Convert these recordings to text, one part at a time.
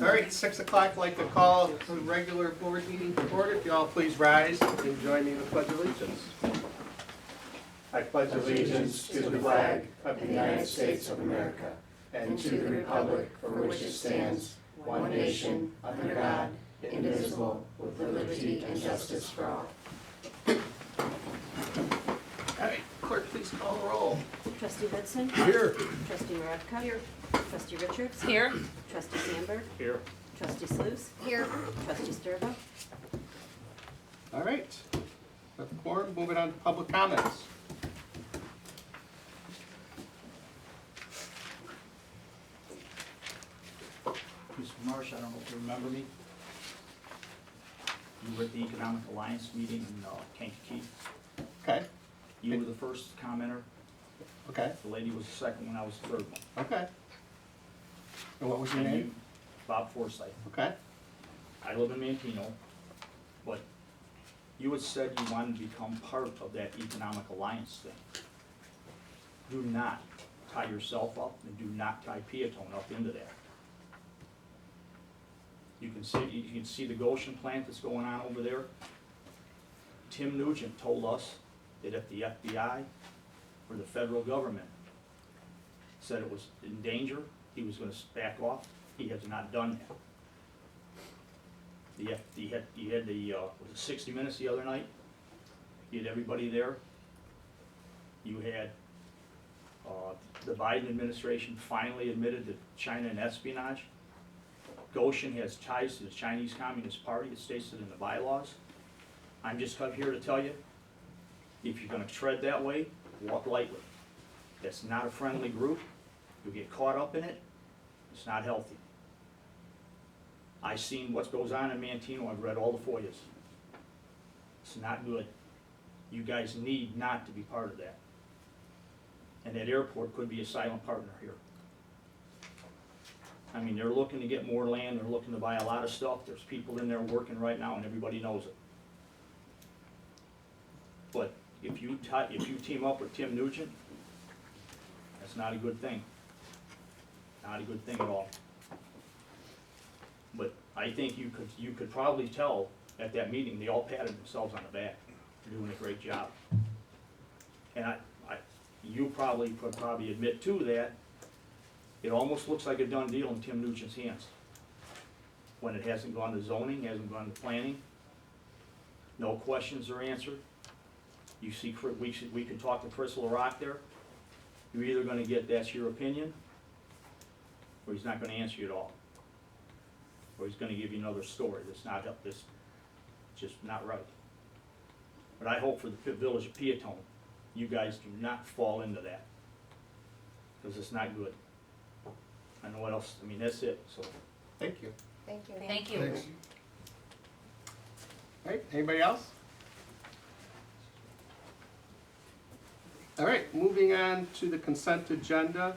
All right, it's 6 o'clock. I'd like to call the regular board meeting to order. If you all please rise and join me in the Pledge of Allegiance. I pledge allegiance to the flag of the United States of America and to the republic for which it stands, one nation, under God, indivisible, with liberty and justice for all. All right, clerk, please call the roll. Trustee Hudson? Here. Trustee Maravka? Here. Trustee Richards? Here. Trustee Sandberg? Here. Trustee Sluse? Here. Trustee Sturba? All right. With quorum, moving on to public comments. Mr. Marsh, I don't know if you remember me. You were at the Economic Alliance meeting in Kankakee. Okay, You were the first commenter. okay, The lady was the second one, I was the third one. okay. And what was your And name? you, Bob Forsythe. Okay, I live in Mantino, but you had said you wanted to become part of that Economic Alliance thing. Do not tie yourself up and do not tie Peatone up into that. You can see the Goshen plant that's going on over there. Tim Nugent told us that if the FBI or the federal government said it was in danger, he was gonna back off. He has not done that. You had the, was it 60 Minutes the other night? You had everybody there. You had, the Biden administration finally admitted to China and espionage. Goshen has ties to the Chinese Communist Party, it states it in the bylaws. I'm just here to tell you, if you're gonna tread that way, walk lightly. That's not a friendly group, you'll get caught up in it, it's not healthy. I've seen what goes on in Mantino, I've read all the FOIAs. It's not good. You guys need not to be part of that. And that airport could be a silent partner here. I mean, they're looking to get more land, they're looking to buy a lot of stuff, there's people in there working right now and everybody knows it. But if you team up with Tim Nugent, that's not a good thing. Not a good thing at all. But I think you could probably tell at that meeting, they all patted themselves on the back. They're doing a great job. And you probably could admit too that it almost looks like a done deal in Tim Nugent's hands. When it hasn't gone to zoning, hasn't gone to planning, no questions are answered. You see, we can talk to Chris LaRock there. You're either gonna get, that's your opinion, or he's not gonna answer you at all. Or he's gonna give you another story that's not up, this, just not right. But I hope for the village of Peatone, you guys do not fall into that, because it's not good. I know what else, I mean, that's it, so. thank you. Thank you. Thank you. Thanks. All right, anybody else? All right, moving on to the consent agenda.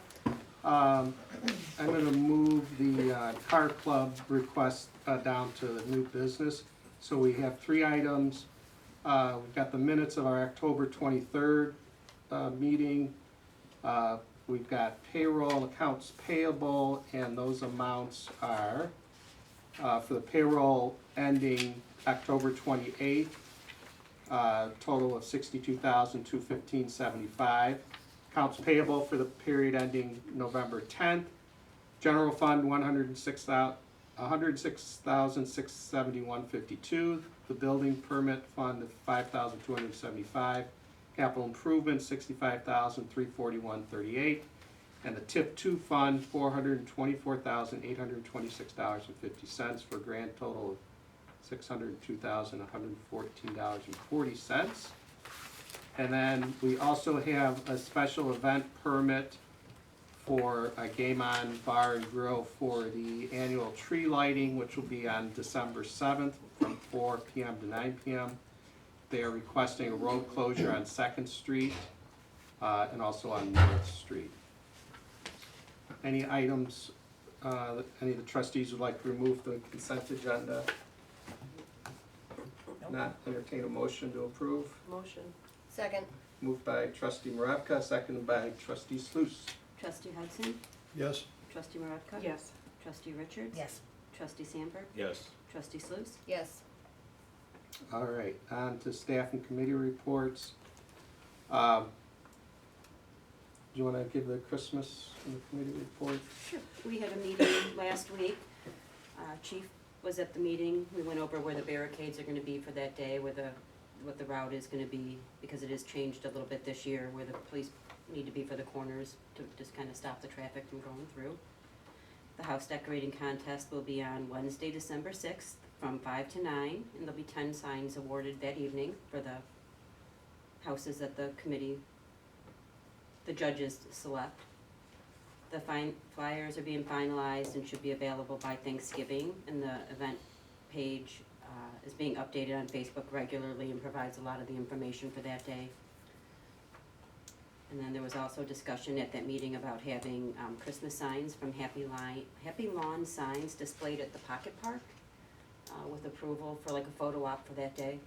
I'm gonna move the car club request down to the new business. So we have 3 items. We've got the minutes of our October 23rd meeting. We've got payroll, accounts payable, and those amounts are for the payroll ending October 28th, total of $62,215.75. Accounts payable for the period ending November 10th, general fund $106,671.52. The building permit fund of $5,275. Capital improvement, $65,341.38, and the TIP 2 fund, $424,826.50 for a grand total of $602,114.40. And then we also have a special event permit for a Game On Bar and Grill for the annual tree lighting, which will be on December 7th from 4 p.m. to 9 p.m. They are requesting a road closure on 2nd Street and also on North Street. Any items that any of the trustees would like to remove from the consent agenda? Not entertain a motion to approve. Motion. Second. Moved by trustee Maravka, seconded by trustee Sluse. Trustee Hudson? Yes. Trustee Maravka? Yes. Trustee Richards? Yes. Trustee Sandberg? Yes. Trustee Sluse? Yes. All right, on to staff and committee reports. Do you wanna give the Christmas and the committee report? Sure. We had a meeting last week. Chief was at the meeting. We went over where the barricades are gonna be for that day, what the route is gonna be, because it has changed a little bit this year, where the police need to be for the corners to just kind of stop the traffic from going through. The house decorating contest will be on Wednesday, December 6th, from 5 to 9, and there'll be 10 signs awarded that evening for the houses that the judges select. The flyers are being finalized and should be available by Thanksgiving, and the event page is being updated on Facebook regularly and provides a lot of the information for that day. And then there was also discussion at that meeting about having Christmas signs from Happy Lawn Signs displayed at the Pocket Park with approval for like a photo op for that day.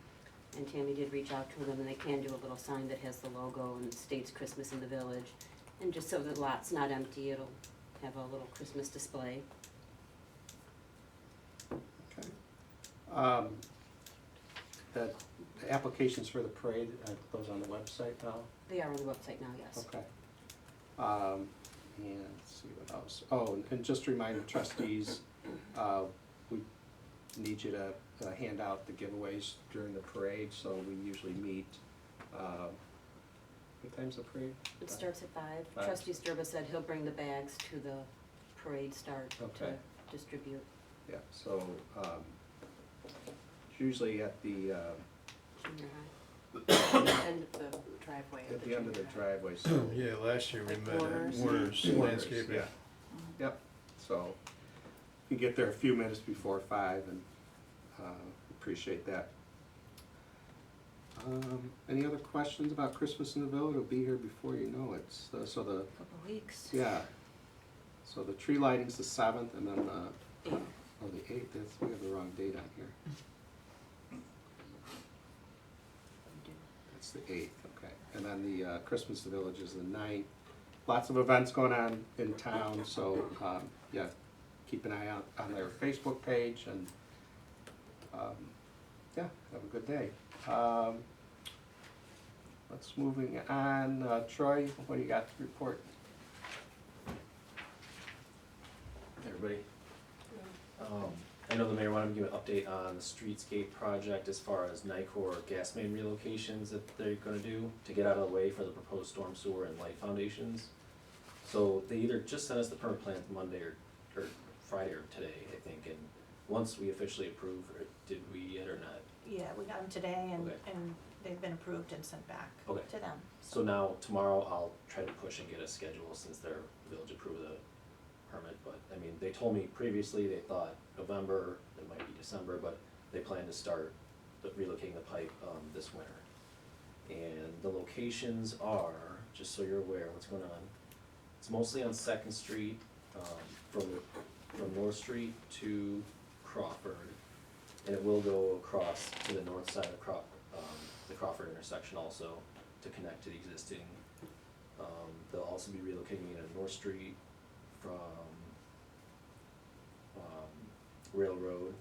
And Tammy did reach out to them, and they can do a little sign that has the logo and states Christmas in the Village. And just so the lot's not empty, it'll have a little Christmas display. Okay. The applications for the parade, those on the website now? They are on the website now, yes. Okay. And let's see what else. Oh, and just to remind the trustees, we need you to hand out the giveaways during the parade, so we usually meet, what time's the parade? It starts at 5. 5. Trustee Sturba said he'll bring the bags to the parade start to Okay. distribute. Yeah, so, it's usually at the, Junior high. End of the driveway. at the end of the driveway, so. Yeah, last year we Like met at Warner's? Warner's Landscaping. Yeah. Yep, so you get there a few minutes before 5 and appreciate that. Any other questions about Christmas in the Village? It'll be here before you know it. So the, Couple weeks. yeah, so the tree lighting's the 7th and then the, 8th. oh, the 8th, we have the wrong date on here. That's the 8th, okay. And then the Christmas in the Village is the 9th. Lots of events going on in town, so, yeah, keep an eye out on their Facebook page and, yeah, have a good day. Let's moving on. Troy, what do you got to report? Hey, everybody. I know the mayor wanted to give an update on the streetscape project as far as NICOR gas main relocations that they're gonna do to get out of the way for the proposed storm sewer and light foundations. So they either just sent us the permit plan Monday or Friday or today, I think, and once we officially approve, or did we yet or not? Yeah, we got them today and, Okay. and they've been approved and sent back Okay. to them. So now, tomorrow, I'll try to push and get a schedule since their village approved the permit, but, I mean, they told me previously they thought November, it might be December, but they plan to start relocating the pipe, this winter. And the locations are, just so you're aware what's going on, it's mostly on Second Street, from North Street to Crawford, and it will go across to the north side of the Crawford intersection also to connect to the existing. They'll also be relocating it on North Street from Railroad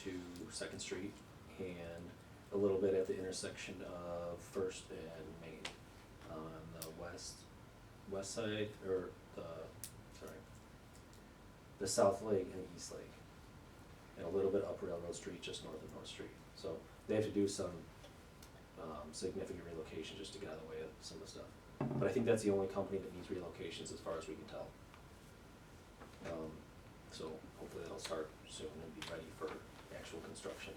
to Second Street, and a little bit at the intersection of First and Main on the west side, or the South Lake and East Lake, and a little bit up Railroad Street, just north of North Street. So they have to do some significant relocation just to get out of the way of some of the stuff. But I think that's the only company that needs relocations as far as we can tell. So hopefully that'll start soon and be ready for actual construction.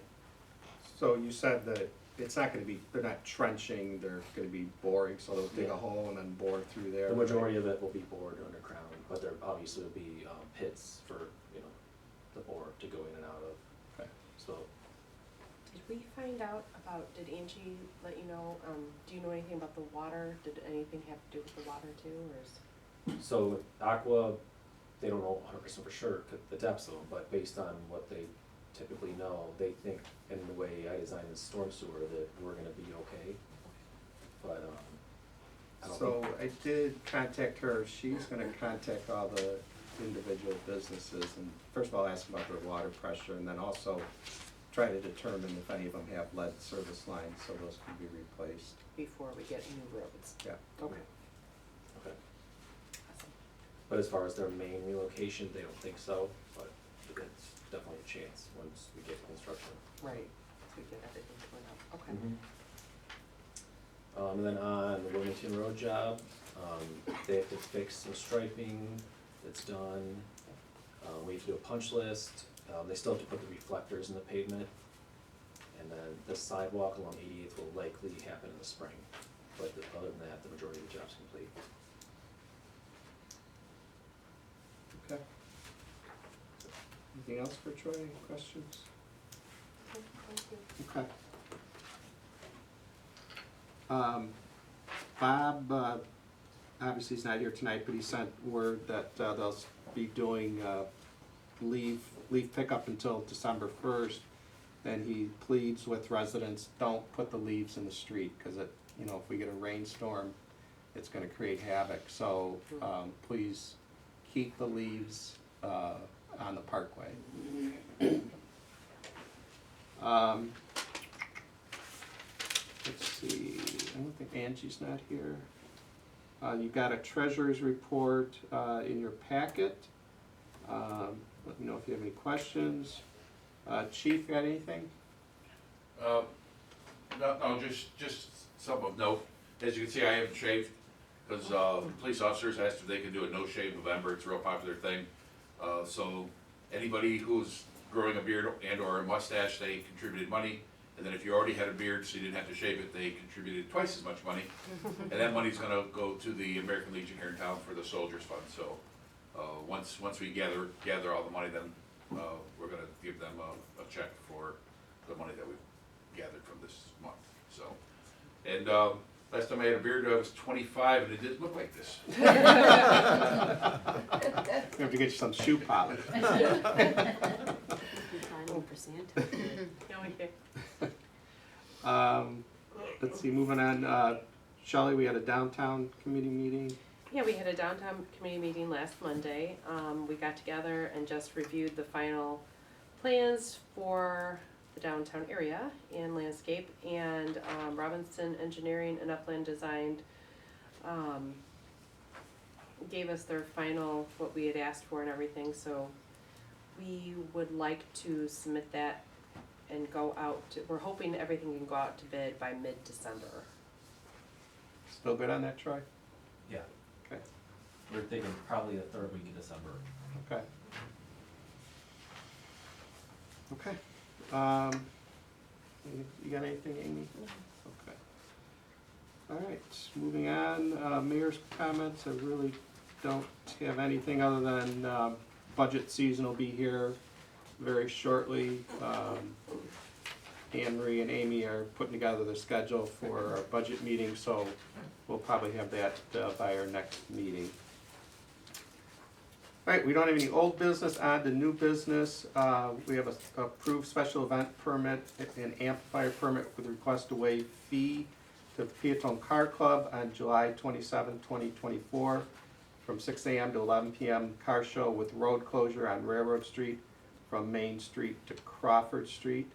So you said that it's not gonna be, they're not trenching, they're gonna be boring, so they'll dig a Yeah. hole and then bore through there. The majority of it will be bored underground, but there obviously will be pits for, the bore to go in and out of. Okay. So, Did we find out about, did Angie let you know, do you know anything about the water? Did anything have to do with the water too, or is? so Aqua, they don't know 100% for sure the depths of them, but based on what they typically know, they think in the way I designed the storm sewer that we're gonna be okay. But, I don't So think, I did contact her, she's gonna contact all the individual businesses, and first of all, ask about their water pressure, and then also try to determine if any of them have lead service lines, so those can be replaced. Before we get new roads. Yeah. Okay. Okay. Awesome. But as far as their main relocation, they don't think so, but it's definitely a chance once we get construction. Right, to get everything torn up, okay. And then on the Wilmington Road job, they have to fix some striping that's done. We have to do a punch list. They still have to put the reflectors in the pavement. And then the sidewalk along 88th will likely happen in the spring. But other than that, the majority of the job's complete. Okay. Anything else for Troy? Any questions? Okay, thank you. Okay. Bob, obviously he's not here tonight, but he sent word that they'll be doing leaf pickup until December 1st. And he pleads with residents, don't put the leaves in the street, because it, you know, if we get a rainstorm, it's gonna create havoc. So, please keep the leaves on the parkway. Let's see, I don't think Angie's not here. You've got a treasurer's report in your packet. Let me know if you have any questions. Chief, got anything? No, just some of note. As you can see, I haven't shaved, because police officers asked if they could do a no shave November. It's a real popular thing. So anybody who's growing a beard and or a mustache, they contributed money. And then if you already had a beard, so you didn't have to shave it, they contributed twice as much money. And that money's gonna go to the American Legion here in town for the Soldiers Fund. So once we gather all the money, then we're gonna give them a check for the money that we gathered from this month. So, and last time I had a beard, I was 25, and it didn't look like this. We have to get you some shoe polish. Time for Santa. Okay. Let's see, moving on, Shelley, we had a downtown committee meeting. Yeah, we had a downtown committee meeting last Monday. We got together and just reviewed the final plans for the downtown area and landscape, and Robinson Engineering and Upland Design gave us their final, what we had asked for and everything, so we would like to submit that and go out to, we're hoping everything can go out to bid by mid-December. Still good on that, Troy? Yeah. Okay. We're thinking probably the third week of December. Okay. Okay. You got anything, Amy? Okay. All right, moving on, mayor's comments. I really don't have anything other than budget season will be here very shortly. Anne Marie and Amy are putting together the schedule for our budget meeting, so we'll probably have that by our next meeting. All right, we don't have any old business, on to new business. We have a approved special event permit and amplifier permit with request to waive fee to Peatone Car Club on July 27, 2024, from 6 a.m. to 11 p.m. car show with road closure on Railroad Street from Main Street to Crawford Street.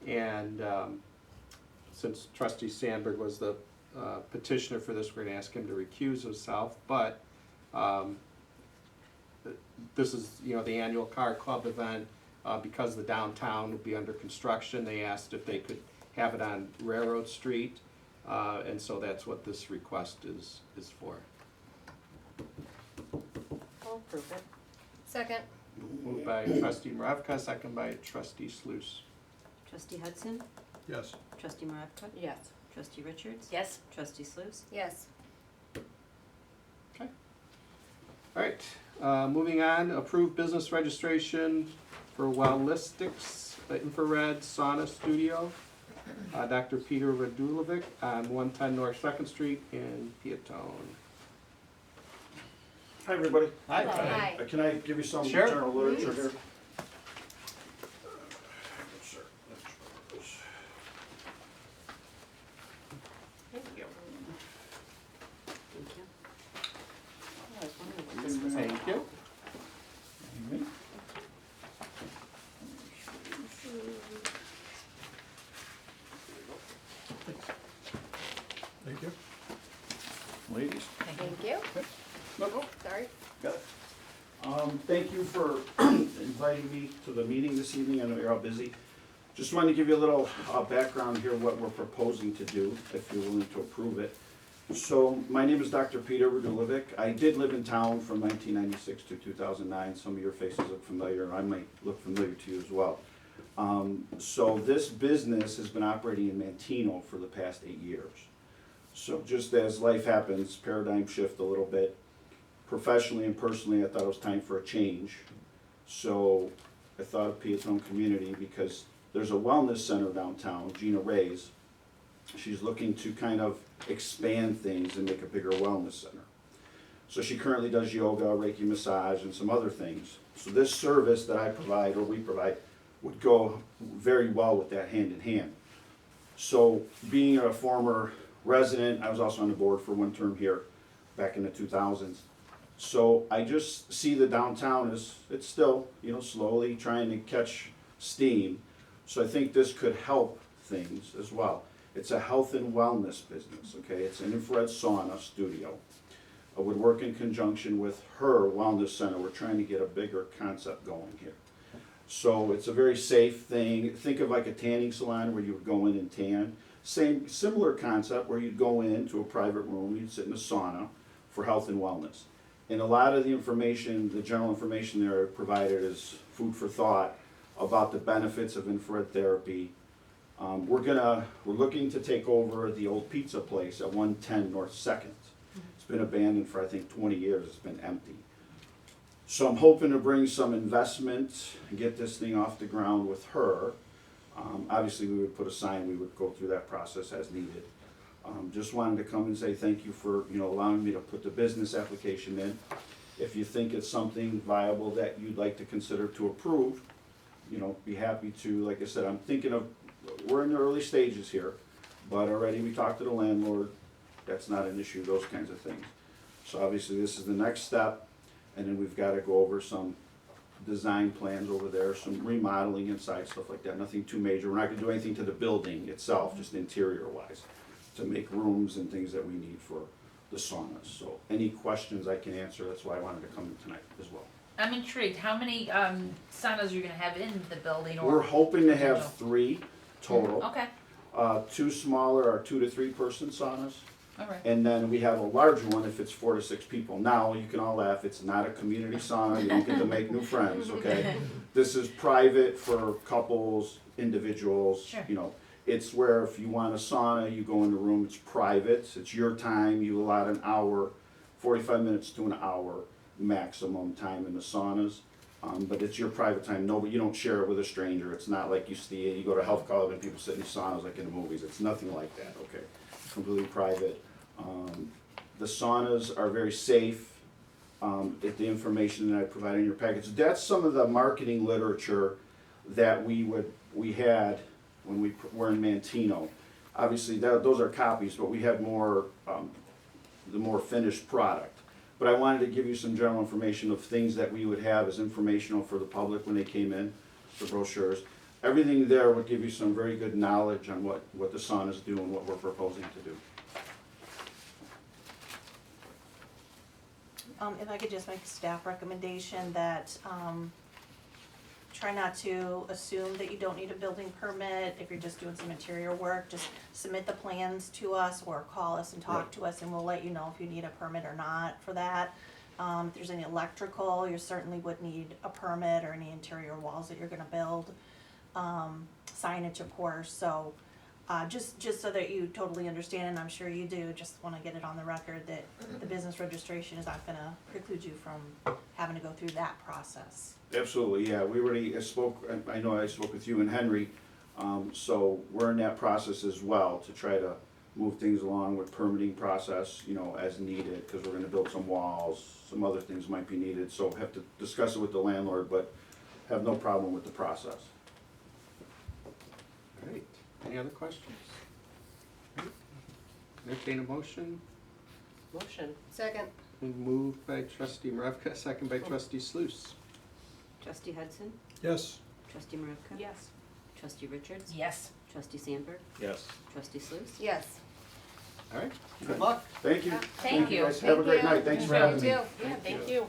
And since Trustee Sandberg was the petitioner for this, we're gonna ask him to recuse himself, but this is, you know, the annual car club event. Because the downtown will be under construction, they asked if they could have it on Railroad Street, and so that's what this request is for. I'll approve it. Second. Moved by Trustee Maravka, second by Trustee Sluse. Trustee Hudson? Yes. Trustee Maravka? Yes. Trustee Richards? Yes. Trustee Sluse? Yes. Okay. All right, moving on, approved business registration for Wellistics, the infrared sauna studio. Dr. Peter Radulovic on 110 North 2nd Street in Peatone. Hi, everybody. Hi. Hi. Can I give you some Sure. general literature here? Thank you. Thank you. Oh, I was wondering what this was all Thank you. about. Thank you for inviting me to the meeting this evening. I know you're all busy. Just wanted to give you a little background here, what we're proposing to do, if you're willing to approve it. So, my name is Dr. Peter Rvbm. I did live in town from 1996 to 2009. Some of your faces look familiar. I might look familiar to you as well. So this business has been operating in Manteno for the past 8 years. So just as life happens, paradigm shift a little bit. Professionally and personally, I thought it was time for a change. So I thought of Peatone Community because there's a wellness center downtown, Gina Ray's. She's looking to kind of expand things and make a bigger wellness center. So she currently does yoga, Reiki massage, and some other things. So this service that I provide, or we provide, would go very well with that hand in hand. So being a former resident, I was also on the board for one term here back in the 2000s. So I just see the downtown as, it's still, slowly trying to catch steam. So I think this could help things as well. It's a health and wellness business, okay? It's an infrared sauna studio. I would work in conjunction with her wellness center. We're trying to get a bigger concept going here. So it's a very safe thing. Think of like a tanning salon where you would go in and tan. Similar concept where you'd go into a private room, you'd sit in a sauna for health and wellness. And a lot of the information, the general information there provided is food for thought about the benefits of infrared therapy. We're looking to take over the old pizza place at 110 North 2nd. It's been abandoned for I think 20 years, it's been empty. So I'm hoping to bring some investment and get this thing off the ground with her. Obviously we would put a sign, we would go through that process as needed. Just wanted to come and say thank you for allowing me to put the business application in. If you think it's something viable that you'd like to consider to approve, be happy to. Like I said, I'm thinking of, we're in the early stages here, but already we talked to the landlord. That's not an issue, those kinds of things. So obviously this is the next step, and then we've got to go over some design plans over there, some remodeling inside, stuff like that. Nothing too major. We're not going to do anything to the building itself, just interior wise, to make rooms and things that we need for the saunas. So any questions I can answer, that's why I wanted to come in tonight as well. I'm intrigued. How many saunas are you gonna have in the building? Or We're hoping to have potential? 3 total. Okay, 2 smaller are 2 to 3 person saunas. all right. And then we have a larger one if it's 4 to 6 people. Now, you can all laugh, it's not a community sauna, you don't get to make new friends, okay? This is private for couples, individuals, Sure. It's where if you want a sauna, you go in the room, it's private, it's your time, you allot an hour, 45 minutes to an hour maximum time in the saunas. But it's your private time, you don't share it with a stranger. It's not like you go to a health club and people sit in saunas like in the movies. It's nothing like that, okay? Completely private. The saunas are very safe. The information that I provide in your package, that's some of the marketing literature that we had when we were in Manteno. Obviously, those are copies, but we had more, the more finished product. But I wanted to give you some general information of things that we would have as informational for the public when they came in, the brochures. Everything there would give you some very good knowledge on what the saunas do and what we're proposing to do. If I could just make a staff recommendation that, try not to assume that you don't need a building permit. If you're just doing some interior work, just submit the plans to us or call us and talk Right. to us, and we'll let you know if you need a permit or not for that. If there's any electrical, you certainly would need a permit, or any interior walls that you're gonna build. Signage, of course, so, just so that you totally understand, and I'm sure you do, just wanna get it on the record that the business registration is not gonna preclude you from having to go through that process. Absolutely, yeah, we already spoke, I know I spoke with you and Henry, so we're in that process as well to try to move things along with permitting process, as needed, because we're gonna build some walls, some other things might be needed, so have to discuss it with the landlord, but have no problem with the process. Great. Any other questions? Entertain a motion. Motion. Second. Moved by trustee Maravka, second by trustee Sluse. Trustee Hudson? Yes. Trustee Maravka? Yes. Trustee Richards? Yes. Trustee Sandberg? Yes. Trustee Sluse? Yes. All right, good luck. Thank you. Thank you. Guys, have a great night, thanks for having me. You too. Yeah, thank you.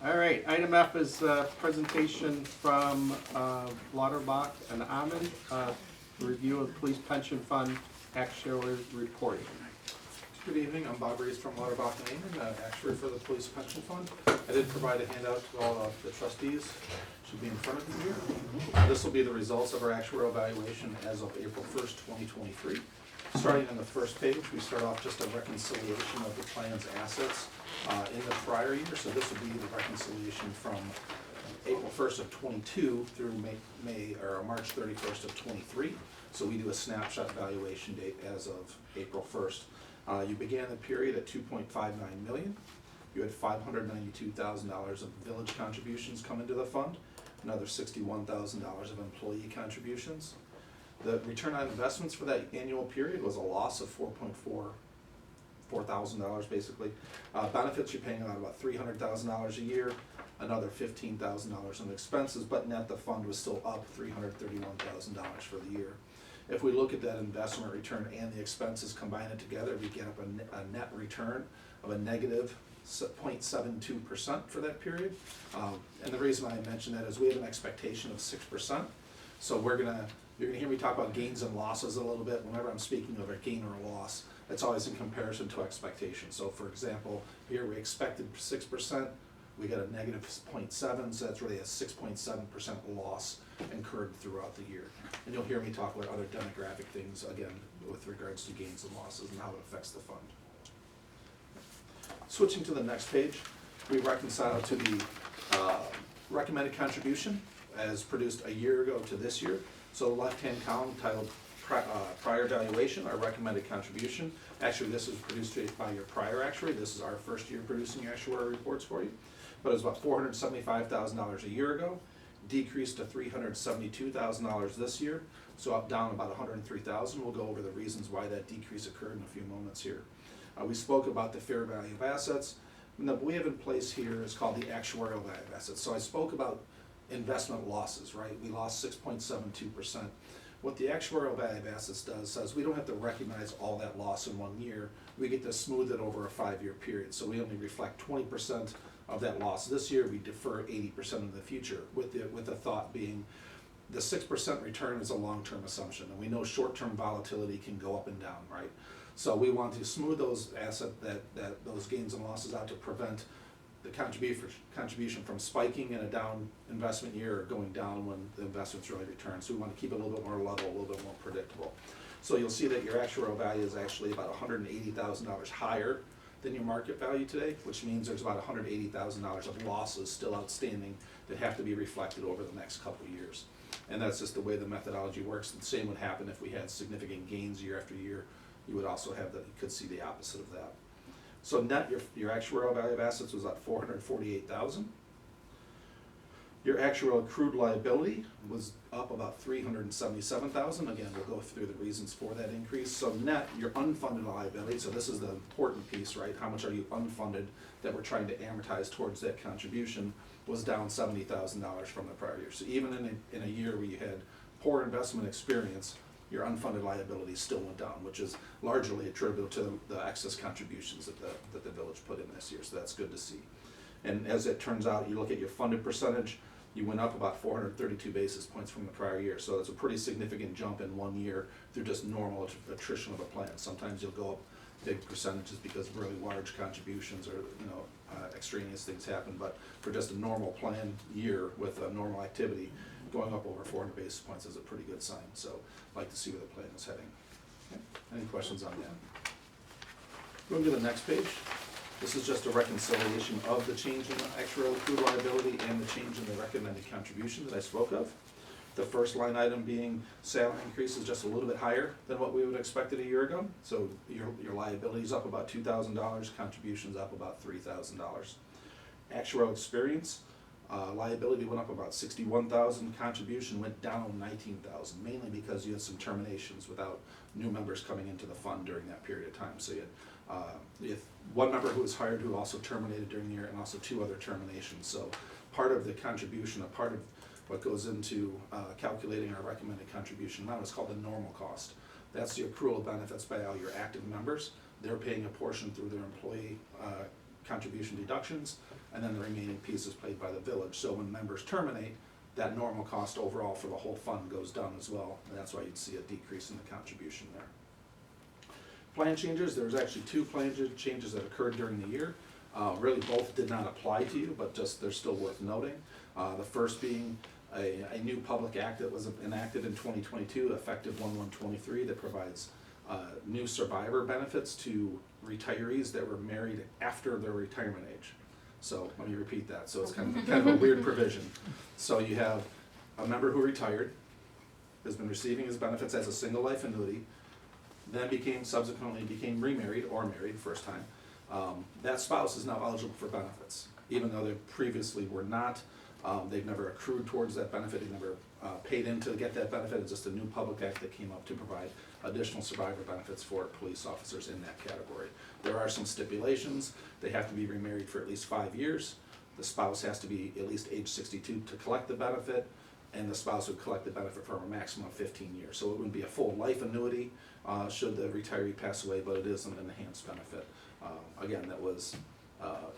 All right, item F is presentation from Lauterbach and Ammon, review of police pension fund actuary reporting. Good evening, I'm Bob Rees from Lauterbach and Amon, actuary for the police pension fund. I did provide a handout to all of the trustees, should be in front of you here. This will be the results of our actuarial evaluation as of April 1st, 2023. Starting on the first page, we start off just a reconciliation of the plan's assets in the prior year. So this will be the reconciliation from April 1st of 22 through March 31st of 23. So we do a snapshot valuation date as of April 1st. You began the period at 2.59 million. You had $592,000 of village contributions come into the fund, another $61,000 of employee contributions. The return on investments for that annual period was a loss of $4,000 basically. Benefits, you're paying out about $300,000 a year, another $15,000 in expenses, but net the fund was still up $331,000 for the year. If we look at that investment return and the expenses, combine it together, we get up a net return of a negative 0.72% for that period. And the reason I mention that is we have an expectation of 6%. So you're gonna hear me talk about gains and losses a little bit. Whenever I'm speaking of a gain or a loss, it's always in comparison to expectation. So for example, here we expected 6%, we got a negative 0.7, so that's really a 6.7% loss incurred throughout the year. And you'll hear me talk about other demographic things, again, with regards to gains and losses and how it affects the fund. Switching to the next page, we reconcile to the recommended contribution as produced a year ago to this year. So the left-hand column titled prior valuation, our recommended contribution. Actually, this is produced by your prior actuary. This is our first year producing actuarial reports for you. But it was about $475,000 a year ago, decreased to $372,000 this year, so up down about $103,000. We'll go over the reasons why that decrease occurred in a few moments here. We spoke about the fair value of assets. And what we have in place here is called the actuarial value of assets. So I spoke about investment losses, right? We lost 6.72%. What the actuarial value of assets does says we don't have to recognize all that loss in 1 year. We get to smooth it over a 5-year period. So we only reflect 20% of that loss this year. We defer 80% in the future, with the thought being the 6% return is a long-term assumption, and we know short-term volatility can go up and down, right? So we want to smooth those those gains and losses out to prevent the contribution from spiking in a down investment year or going down when the investment's really returned. So we want to keep it a little bit more level, a little bit more predictable. So you'll see that your actuarial value is actually about $180,000 higher than your market value today, which means there's about $180,000 of losses still outstanding that have to be reflected over the next couple of years. And that's just the way the methodology works. The same would happen if we had significant gains year after year. You would also have that, you could see the opposite of that. So net, your actuarial value of assets was at $448,000. Your actuarial accrued liability was up about $377,000. Again, we'll go through the reasons for that increase. So net, your unfunded liability, so this is the important piece, right? How much are you unfunded that we're trying to amortize towards that contribution, was down $70,000 from the prior year. So even in a year where you had poor investment experience, your unfunded liability still went down, which is largely attributable to the excess contributions that the village put in this year. So that's good to see. And as it turns out, you look at your funded percentage, you went up about 432 basis points from the prior year. So it's a pretty significant jump in 1 year through just normal attrition of a plan. Sometimes you'll go up big percentages because of really large contributions or extraneous things happen. But for just a normal plan year with a normal activity, going up over 400 basis points is a pretty good sign. So I'd like to see where the plan is heading. Okay. Any questions on that? Going to the next page. This is just a reconciliation of the change in the actuarial accrued liability and the change in the recommended contribution that I spoke of. The first line item being salary increase is just a little bit higher than what we would have expected a year ago. So your liability is up about $2,000, contributions up about $3,000. Actuarial experience, liability went up about $61,000, contribution went down $19,000, mainly because you had some terminations without new members coming into the fund during that period of time. So you had one member who was hired who also terminated during the year, and also 2 other terminations. So part of the contribution, a part of what goes into calculating our recommended contribution amount is called the normal cost. That's the accrual of benefits by all your active members. They're paying a portion through their employee contribution deductions, and then the remaining piece is paid by the village. So when members terminate, that normal cost overall for the whole fund goes down as well, and that's why you'd see a decrease in the contribution there. Plan changes, there was actually two plan changes that occurred during the year. Really both did not apply to you, but just they're still worth noting. The first being a new public act that was enacted in 2022, effective 1/1/23, that provides new survivor benefits to retirees that were married after their retirement age. So let me repeat that. So it's kind of a weird provision. So you have a member who retired, has been receiving his benefits as a single life annuity, then subsequently became remarried or married first time. That spouse is now eligible for benefits, even though they previously were not. They've never accrued towards that benefit, they never paid in to get that benefit. It's just a new public act that came up to provide additional survivor benefits for police officers in that category. There are some stipulations. They have to be remarried for at least 5 years. The spouse has to be at least age 62 to collect the benefit, and the spouse would collect the benefit for a maximum of 15 years. So it wouldn't be a full life annuity should the retiree pass away, but it is an enhanced benefit. Again, that was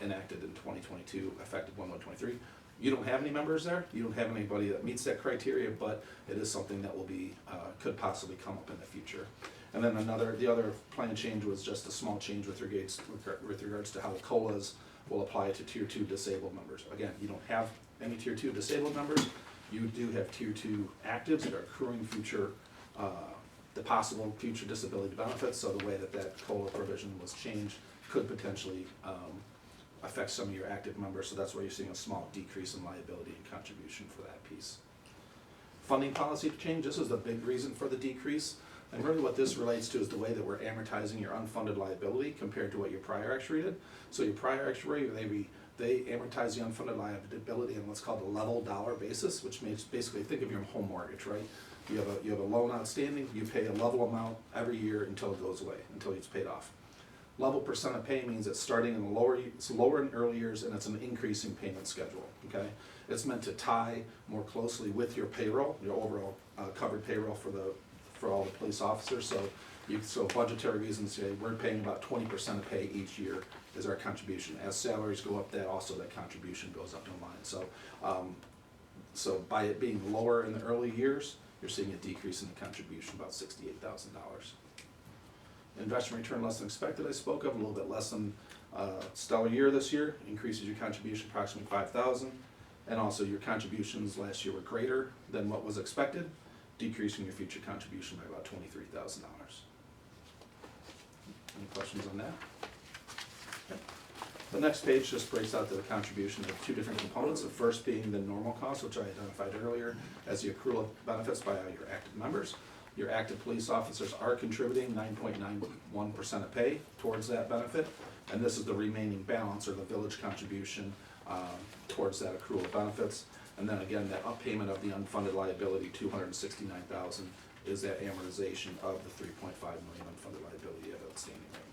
enacted in 2022, effective 1/1/23. You don't have any members there, you don't have anybody that meets that criteria, but it is something that will be, could possibly come up in the future. And then the other plan change was just a small change with regards to how the COLAs will apply to Tier 2 disabled members. Again, you don't have any Tier 2 disabled members, you do have Tier 2 actives that are accruing the possible future disability benefits, so the way that COLA provision was changed could potentially affect some of your active members, so that's why you're seeing a small decrease in liability and contribution for that piece. Funding policy change, this is the big reason for the decrease, and really what this relates to is the way that we're amortizing your unfunded liability compared to what your prior actuary did. So your prior actuary, they amortize the unfunded liability on what's called a level dollar basis, which means basically think of your home mortgage, right? You have a loan outstanding, you pay a level amount every year until it goes away, until it's paid off. Level percent of pay means it's starting in it's lower in early years and it's an increasing payment schedule, okay? It's meant to tie more closely with your payroll, your overall covered payroll for all the police officers. So budgetary reasons say we're paying about 20% of pay each year is our contribution. As salaries go up, that contribution goes up in line. So by it being lower in the early years, you're seeing a decrease in the contribution, about $68,000. Investment return less than expected, I spoke of, a little bit less than stellar year this year, increases your contribution approximately $5,000, and also your contributions last year were greater than what was expected, decreasing your future contribution by about $23,000. Any questions on that? Okay. The next page just breaks out the contribution of two different components, the first being the normal cost, which I identified earlier as the accrual of benefits by your active members. Your active police officers are contributing 9.91% of pay towards that benefit, and this is the remaining balance, or the village contribution, towards that accrual of benefits. And then again, that up payment of the unfunded liability, $269,000, is that amortization of the $3.5 million unfunded liability you have outstanding right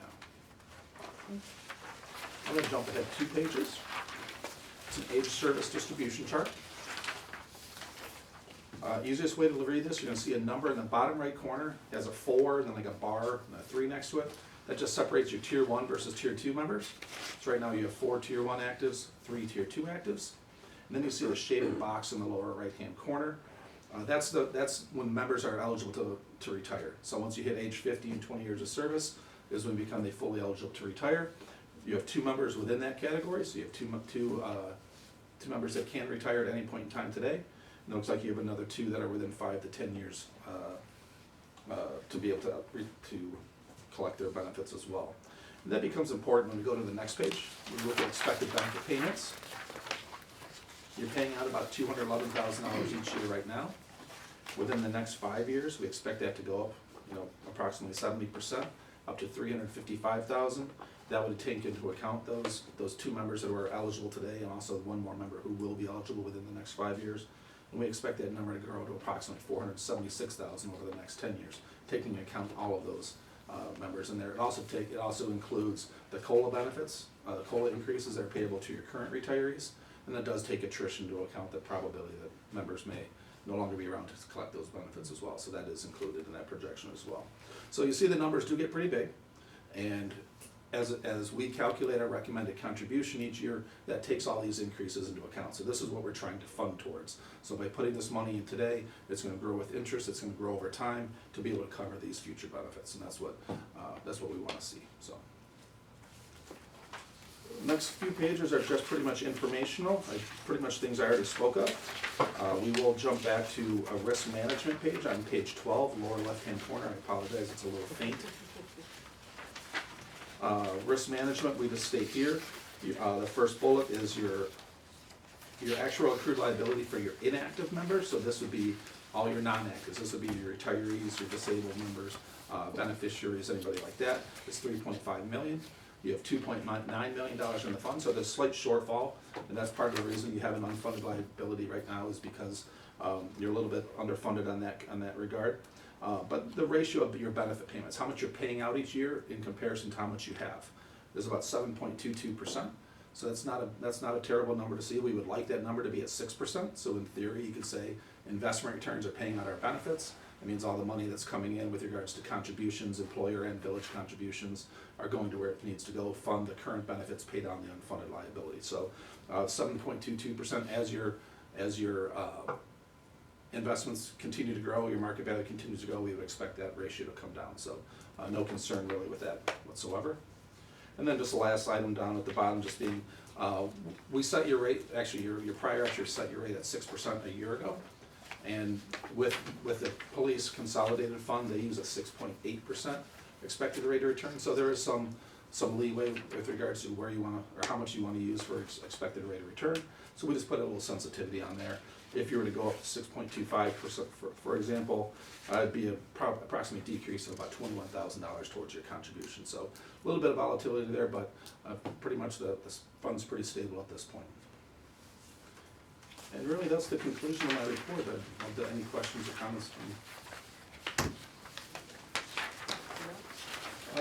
now. I'm gonna jump ahead 2 pages. It's an age service distribution chart. Easiest way to read this, you're gonna see a number in the bottom right corner. It has a 4, and then like a bar and a 3 next to it. That just separates your Tier 1 versus Tier 2 members. So right now you have 4 Tier 1 actives, 3 Tier 2 actives. And then you see the shaded box in the lower right-hand corner. That's when members are eligible to retire. So once you hit age 50 and 20 years of service is when you become fully eligible to retire. You have 2 members within that category, so you have two members that can retire at any point in time today. And it looks like you have another 2 that are within 5 to 10 years to be able to collect their benefits as well. And that becomes important when we go to the next page. We look at expected benefit payments. You're paying out about $211,000 each year right now. Within the next 5 years, we expect that to go up, approximately 70%, up to $355,000. That would take into account those 2 members that are eligible today, and also 1 more member who will be eligible within the next 5 years. And we expect that number to grow to approximately $476,000 over the next 10 years, taking into account all of those members in there. It also includes the COLA benefits, COLA increases that are payable to your current retirees, and that does take attrition into account, the probability that members may no longer be around to collect those benefits as well. So that is included in that projection as well. So you see the numbers do get pretty big, and as we calculate our recommended contribution each year, that takes all these increases into account. So this is what we're trying to fund towards. So by putting this money in today, it's gonna grow with interest, it's gonna grow over time to be able to cover these future benefits, and that's what we wanna see, so. Next few pages are just pretty much informational, pretty much things I already spoke of. We will jump back to a risk management page on page 12, lower left-hand corner. I apologize, it's a little faint. Risk management, we just state here, the first bullet is your actual accrued liability for your inactive members. So this would be all your non-actives. This would be your retirees, your disabled members, beneficiaries, anybody like that. It's 3.5 million. You have $2.9 million in the fund, so there's a slight shortfall, and that's part of the reason you have an unfunded liability right now is because you're a little bit underfunded on that regard. But the ratio of your benefit payments, how much you're paying out each year in comparison to how much you have, is about 7.22%. So that's not a terrible number to see. We would like that number to be at 6%. So in theory, you could say investment returns are paying out our benefits. That means all the money that's coming in with regards to contributions, employer and village contributions, are going to where it needs to go, fund the current benefits, pay down the unfunded liability. So 7.22% as your investments continue to grow, your market value continues to grow, we would expect that ratio to come down. So no concern really with that whatsoever. And then just the last item down at the bottom, just being, we set your rate, actually your prior actually set your rate at 6% a year ago. And with the police consolidated fund, they use a 6.8% expected rate of return. So there is some leeway with regards to where you want to, or how much you want to use for expected rate of return. So we just put a little sensitivity on there. If you were to go up to 6.25%, for example, it'd be approximate decrease of about $21,000 towards your contribution. So a little bit of volatility there, but pretty much the fund's pretty stable at this point. And really, that's the conclusion of my report. Any questions or comments from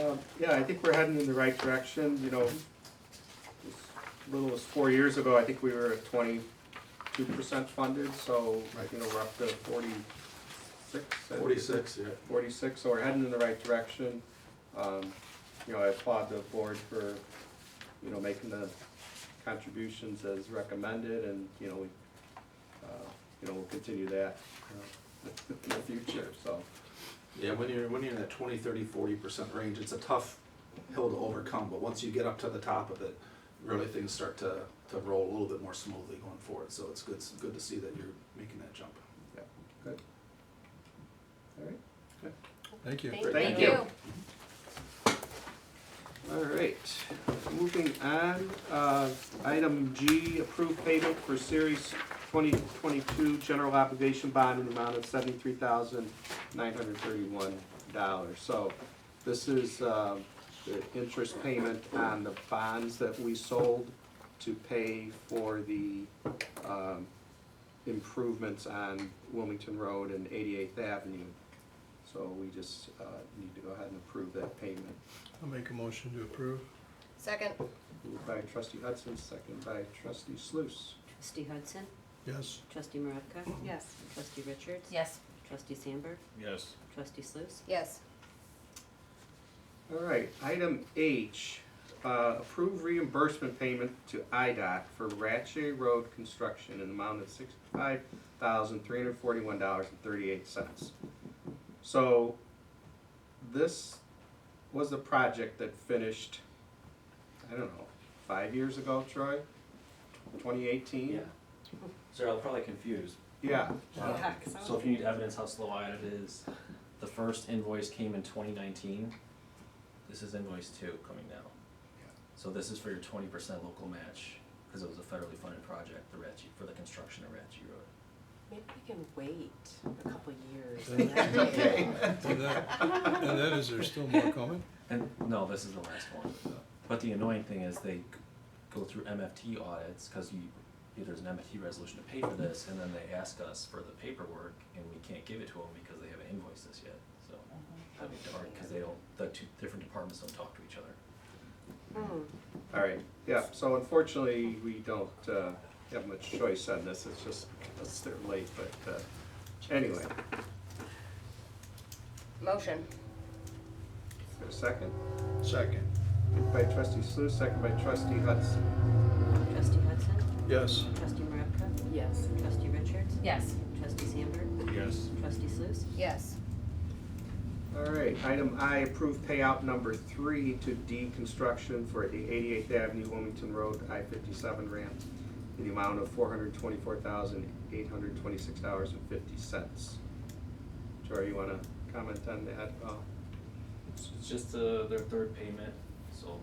you? Yeah, I think we're heading in the right direction. You know, as little as 4 years ago, I think we were at 22% funded, so, you know, we're up to 46. 46, yeah. 46, so we're heading in the right direction. You know, I applaud the board for, you know, making the contributions as recommended, and, you know, we'll continue that in the future, so. Yeah, when you're in that 20, 30, 40% range, it's a tough hill to overcome, but once you get up to the top of it, really things start to roll a little bit more smoothly going forward. So it's good to see that you're making that jump. Yeah, good. All right. Okay. Thank you. Thank you. All right, moving on, item G, approved payment for Series 2022 general obligation bond in the amount of $73,931. So this is the interest payment on the bonds that we sold to pay for the improvements on Wilmington Road and 88th Avenue. So we just need to go ahead and approve that payment. I'll make a motion to approve. Second. Moved by trustee Hudson, second by trustee Sluse. Trustee Hudson, Yes. trustee Maravka, Yes. trustee Richards. Yes. Trustee Sandberg, Yes. trustee Sluse. Yes. All right, item H, approve reimbursement payment to IDOT for Ratchet Road construction in the amount of $65,341.38. So this was the project that finished, I don't know, 5 years ago, Troy? 2018? Yeah. Sir, I'm probably confused. Yeah. So if you need evidence how slow IDOT is, the first invoice came in 2019. This is invoice 2 coming now. So this is for your 20% local match, because it was a federally funded project, for the construction of Ratchet Road. Maybe we can wait a couple years. Okay. And then is there still more coming? And no, this is the last one. But the annoying thing is they go through MFT audits, because there's an MFT resolution to pay for this, and then they ask us for the paperwork, and we can't give it to them because they haven't invoiced us yet. So, because the two different departments don't talk to each other. All right, yeah, so unfortunately, we don't have much choice on this, it's just because they're late, but anyway. Motion. Is there a second? Second. Moved by trustee Sluse, second by trustee Hudson. Trustee Hudson, Yes. trustee Maravka, Yes. trustee Richards, Yes. trustee Sandberg, Yes. trustee Sluse, Yes. All right, item I, approve payout number 3 to D Construction for the 88th Avenue, Wilmington Road, I-57 ramp in the amount of $424,826.50. Jory, you wanna comment on that? It's just their third payment, so,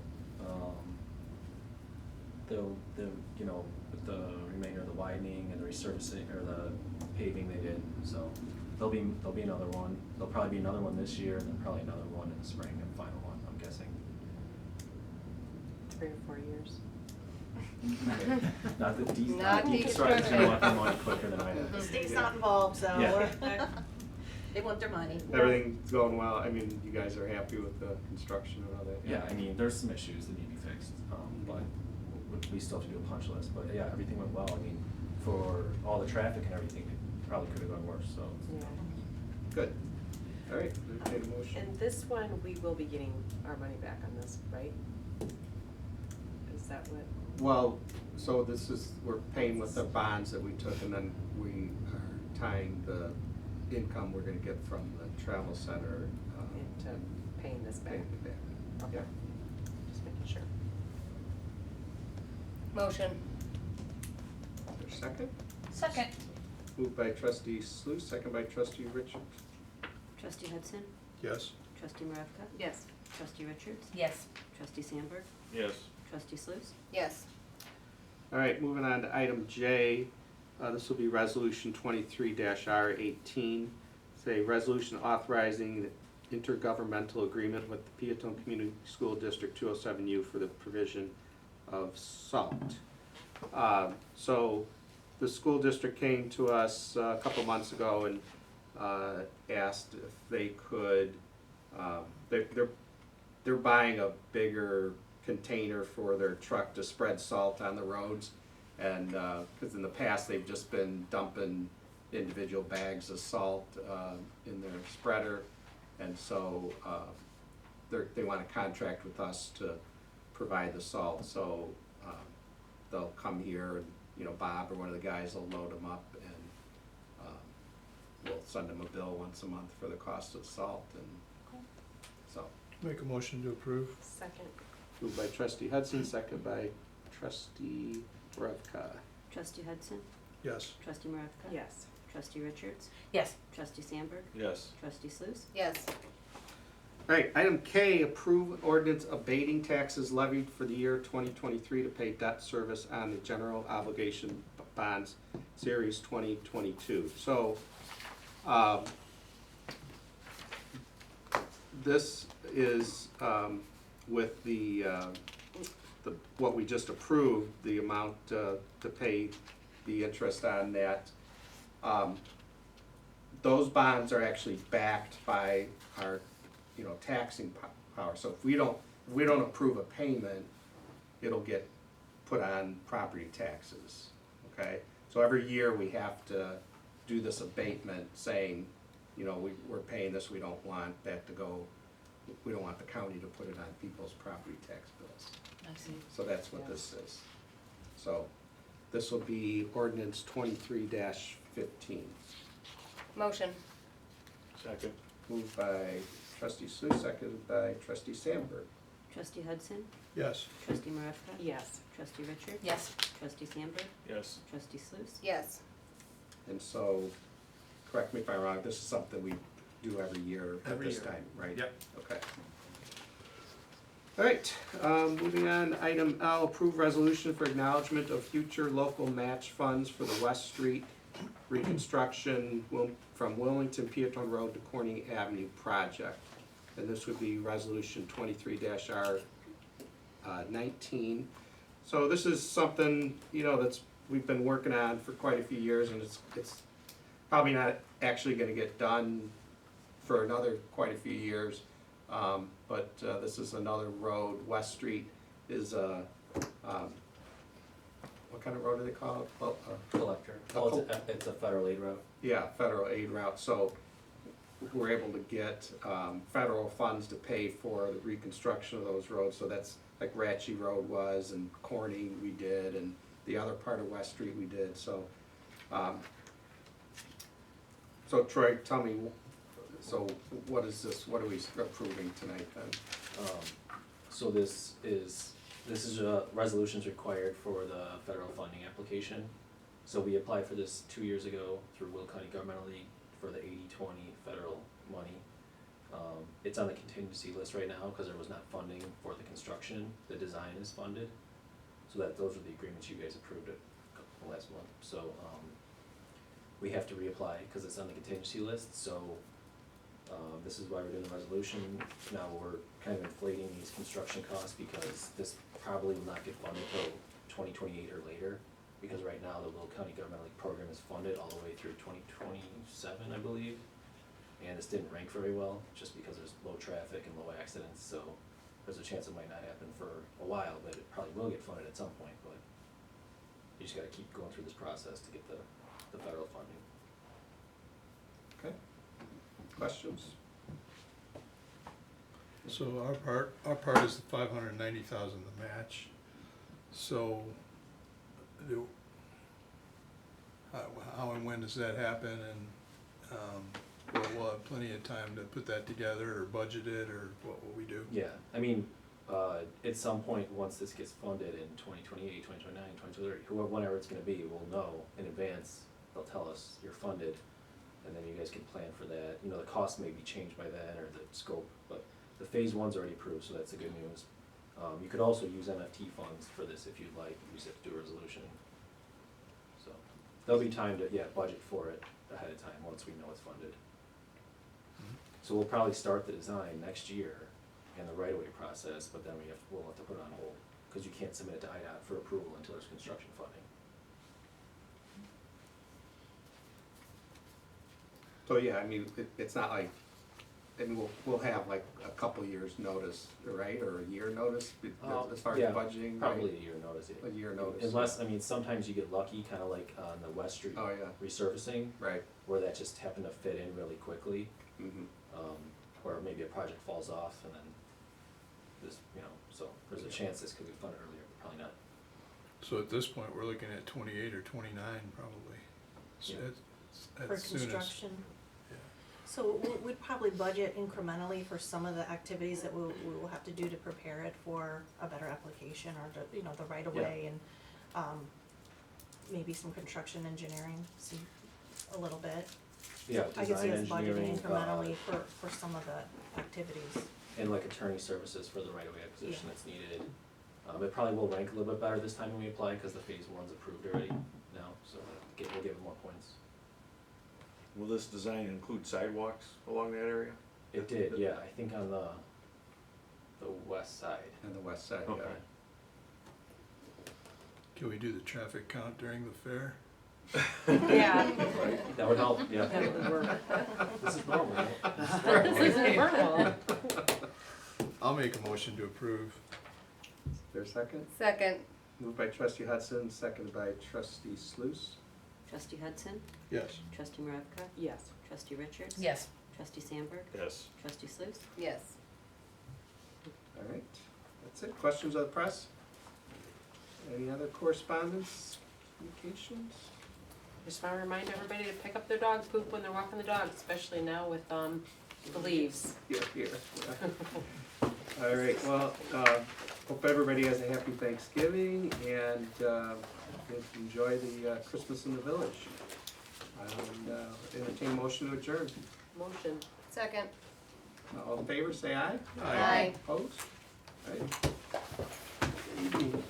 they'll, you know, with the remainder of the widening and the resurfacing, or the paving they did, so there'll be another one. There'll probably be another one this year, and then probably another one in the spring, and final one, I'm guessing. 3 or 4 years. Not that these, Not construction's deconstruction. gonna want their money quicker than I have. Steve's not involved, so Yeah. they want their money. Everything's going well, I mean, you guys are happy with the construction and all that? Yeah, I mean, there's some issues that need to be fixed, but we still have to do a punch list, but yeah, everything went well. I mean, for all the traffic and everything, it probably could have gone worse, so. Yeah. Good. All right, entertain a motion. And this one, we will be getting our money back on this, right? Is that what? Well, so this is, we're paying with the bonds that we took, and then we are tying the income we're gonna get from the travel center, Into paying this back? paying it back. Okay. Yeah. Just making sure. Motion. Is there a second? Second. Moved by trustee Sluse, second by trustee Richards. trustee Hudson, Yes. trustee Maravka, Yes. trustee Richards, Yes. trustee Sandberg, Yes. trustee Sluse, Yes. All right, moving on to item J. This will be resolution 23-R18. It's a resolution authorizing the intergovernmental agreement with the Peatone Community School District 207U for the provision of salt. So the school district came to us a couple months ago and asked if they could, they're buying a bigger container for their truck to spread salt on the roads. And, cause in the past, they've just been dumping individual bags of salt, in their spreader. And so, they wanna contract with us to provide the salt, so, they'll come here and, you know, Bob or one of the guys will load them up and, we'll send them a bill once a month for the cost of salt and, so. Make a motion to approve. Second. Moved by trustee Hudson, second by trustee Maravka. trustee Hudson, Yes. trustee Maravka. Yes. Trustee Richards, Yes. trustee Sandberg, Yes. trustee Sluse, Yes. All right, item K, approve ordinance abating taxes levied for the year 2023 to pay debt service on the general obligation bonds, series 2022. So, this is, with the, what we just approved, the amount, to pay the interest on that. Those bonds are actually backed by our, you know, taxing power. So if we don't approve a payment, it'll get put on property taxes, okay? So every year we have to do this abatement saying, you know, we're paying this, we don't want that to go, we don't want the county to put it on people's property tax bills. I see. So that's what this is. So this will be ordinance 23-15. Motion. Second. Moved by trustee Sluse, seconded by trustee Sandberg. trustee Hudson, Yes. trustee Maravka. Yes. Trustee Richards. Yes. Trustee Sandberg, Yes. trustee Sluse, Yes. And so, correct me if I'm wrong, this is something we do every year at Every this year. time, right? Yep. Okay. All right, moving on, item L, approve resolution for acknowledgement of future local match funds for the West Street reconstruction from Wilmington Peatone Road to Corning Avenue project. And this would be resolution 23-R19. So this is something, you know, we've been working on for quite a few years, and it's probably not actually gonna get done for another quite a few years. But this is another road. West Street is what kind of road do they call it? Collector. Oh, it's a federal aid route. Yeah, federal aid route. So we were able to get, federal funds to pay for the reconstruction of those roads, so that's like Ratchy Road was, and Corning we did, and the other part of West Street we did, so, so Troy, tell me, so what is this, what are we approving tonight then? So this is resolutions required for the federal funding application. So we applied for this 2 years ago through Will County Governmental League for the 80-20 federal money. It's on the contingency list right now because there was not funding for the construction. The design is funded. So those are the agreements you guys approved last month. So we have to reapply because it's on the contingency list. So this is why we're doing the resolution. Now we're kind of inflating these construction costs because this probably will not get funded till 2028 or later. Because right now the Will County Governmental League program is funded all the way through 2027, I believe. And this didn't rank very well just because there's low traffic and low accidents. So there's a chance it might not happen for a while, but it probably will get funded at some point. But you just gotta keep going through this process to get the federal funding. Okay, questions? So our part is the 590,000 to match. So, how and when does that happen? And we'll have plenty of time to put that together or budget it, or what will we do? Yeah, I mean, at some point, once this gets funded in 2028, 2029, 2030, whenever it's gonna be, we'll know in advance. They'll tell us you're funded, and then you guys can plan for that. You know, the cost may be changed by then, or the scope, but the phase one's already approved, so that's the good news. You could also use MFT funds for this if you'd like. You just have to do a resolution. So there'll be time to, budget for it ahead of time once we know it's funded. So we'll probably start the design next year and the right-of-way process, but then we'll have to put it on hold because you can't submit it to IDOT for approval until there's construction funding. So yeah, I mean, it's not like, I mean, we'll have like a couple years' notice, right, or a year notice, as far as Yeah, budgeting, right? Probably a year notice. A year notice. Unless, I mean, sometimes you get lucky, kinda like on the West Street Oh, yeah, resurfacing, right, where that just happened to fit in really quickly. mm-hmm, Or maybe a project falls off and then this, so there's a chance this could be funded earlier, but probably not. So at this point, we're looking at 28 or 29 probably. So Yeah. For at soonest. construction. Yeah. So we'd probably budget incrementally for some of the activities that we will have to do to prepare it for a better application, or the right of way, and maybe some construction engineering, a little bit. Yeah, I could see design us budgeting engineering, incrementally for some of the activities. and like attorney services for the right-of-way acquisition that's needed. It probably will rank a little bit better this time when we apply, cause the phase one's approved already now, so we'll give it more points. Will this design include sidewalks along that area? It did, yeah, I think on the west side. and the west side, yeah. Okay. Can we do the traffic count during the fair? Yeah. That would help, yeah. That would work. This is normal, right? This isn't normal. I'll make a motion to approve. Is there a second? Second. Moved by trustee Hudson, seconded by trustee Sluse. Trustee Hudson, Yes. trustee Maravka, Yes. trustee Richards. Yes. Trustee Sandberg, Yes. trustee Sluse. Yes. All right, that's it. Questions of the press? Any other correspondence, communications? Just wanna remind everybody to pick up their dog poop when they're walking the dog, especially now with, the leaves. Here, here. All right, well, hope everybody has a happy Thanksgiving and enjoy the Christmas in the village. And entertain a motion to adjourn. Motion. Second. All in favor, say aye. Aye. Opposed? All right.